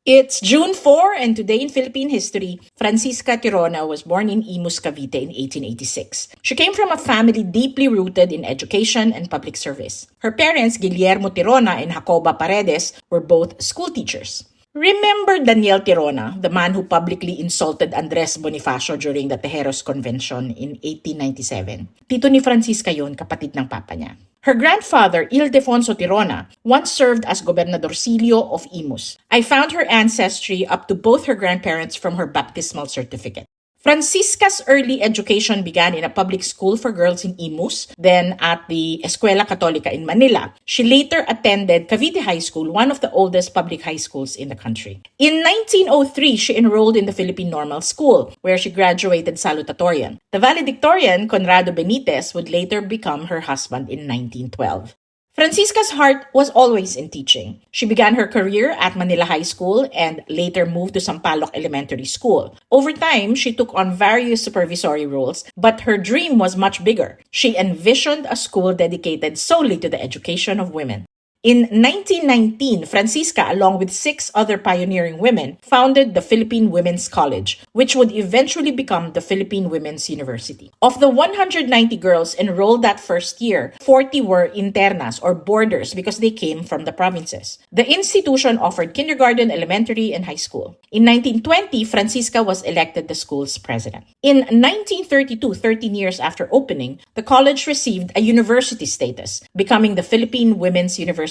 It's June 4, and today in Philippine history, Francisca Tirona was born in Imus, Cavite in 1886. She came from a family deeply rooted in education and public service. Her parents, Guillermo Tirona and Jacoba Paredes, were both school teachers. Remember Daniel Tirona, the man who publicly insulted Andres Bonifacio during the Tejeros Convention in 1897? Tito ni Francisca yon, kapatid ng papa niya. Her grandfather, Ildefonso Tirona, once served as Gobernadorcillo of Imus. I found her ancestry up to both her grandparents from her baptismal certificate. Francisca's early education began in a public school for girls in Imus, then at the Escuela Católica in Manila. She later attended Cavite High School, one of the oldest public high schools in the country. In 1903, she enrolled in the Philippine Normal School, where she graduated salutatorian. The valedictorian, Conrado Benitez, would later become her husband in 1912. Francisca's heart was always in teaching. She began her career at Manila High School and later moved to Sampaloc Elementary School. Over time, she took on various supervisory roles, but her dream was much bigger. She envisioned a school dedicated solely to the education of women. In 1919, Francisca, along with 6 other pioneering women, founded the Philippine Women's College, which would eventually become the Philippine Women's University. Of the 190 girls enrolled that first year, 40 were internas or boarders because they came from the provinces. The institution offered kindergarten, elementary, and high school. In 1920, Francisca was elected the school's president. In 1932, 13 years after opening, the college received a university status, becoming the Philippine Women's University.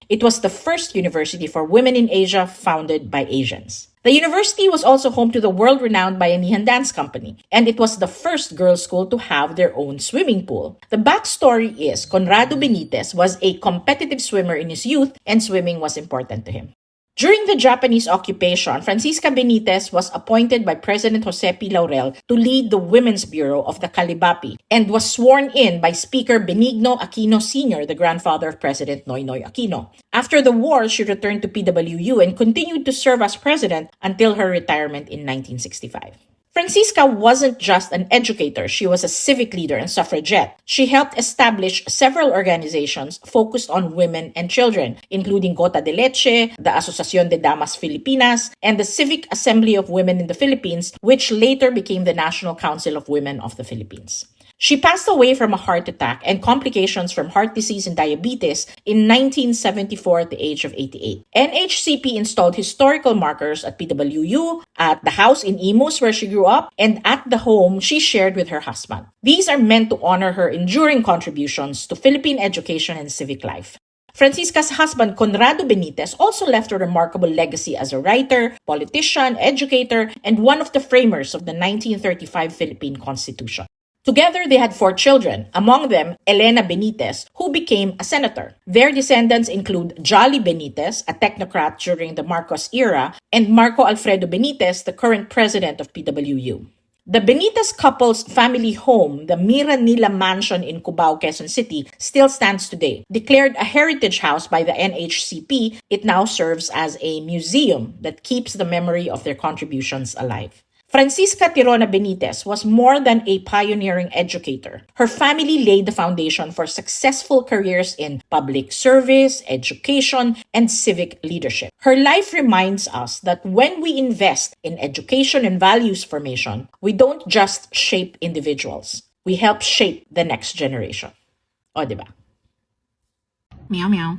It was the first university for women in Asia founded by Asians. The university was also home to the world-renowned Bayanihan Dance Company, and it was the first girls' school to have their own swimming pool. The backstory is Conrado Benitez was a competitive swimmer in his youth, and swimming was important to him. During the Japanese occupation, Francisca Benitez was appointed by President Jose P. Laurel to lead the Women's Bureau of the Calibapi and was sworn in by Speaker Benigno Aquino Sr., the grandfather of President Noynoy Aquino. After the war, she returned to PWU and continued to serve as president until her retirement in 1965. Francisca wasn't just an educator, she was a civic leader and suffragette. She helped establish several organizations focused on women and children, including Gota de Leche, the Asociación de Damas Filipinas, and the Civic Assembly of Women in the Philippines, which later became the National Council of Women of the Philippines. She passed away from a heart attack and complications from heart disease and diabetes in 1974 at the age of 88. NHCP installed historical markers at PWU, at the house in Imus where she grew up, and at the home she shared with her husband. These are meant to honor her enduring contributions to Philippine education and civic life. Francisca's husband, Conrado Benitez, also left a remarkable legacy as a writer, politician, educator, and one of the framers of the 1935 Philippine Constitution. Together, they had 4 children, among them Elena Benitez, who became a senator. Their descendants include Jolly Benitez, a technocrat during the Marcos era, and Marco Alfredo Benitez, the current president of PWU. The Benitez couple's family home, the Miranila mansion in Cubao, Quezon City, still stands today. Declared a heritage house by the NHCP, it now serves as a museum that keeps the memory of their contributions alive. Francisca Tirona-Benitez was more than a pioneering educator. Her family laid the foundation for successful careers in public service, education, and civic leadership. Her life reminds us that when we invest in education and values formation, we don't just shape individuals. We help shape the next generation. O, diba? Meow meow.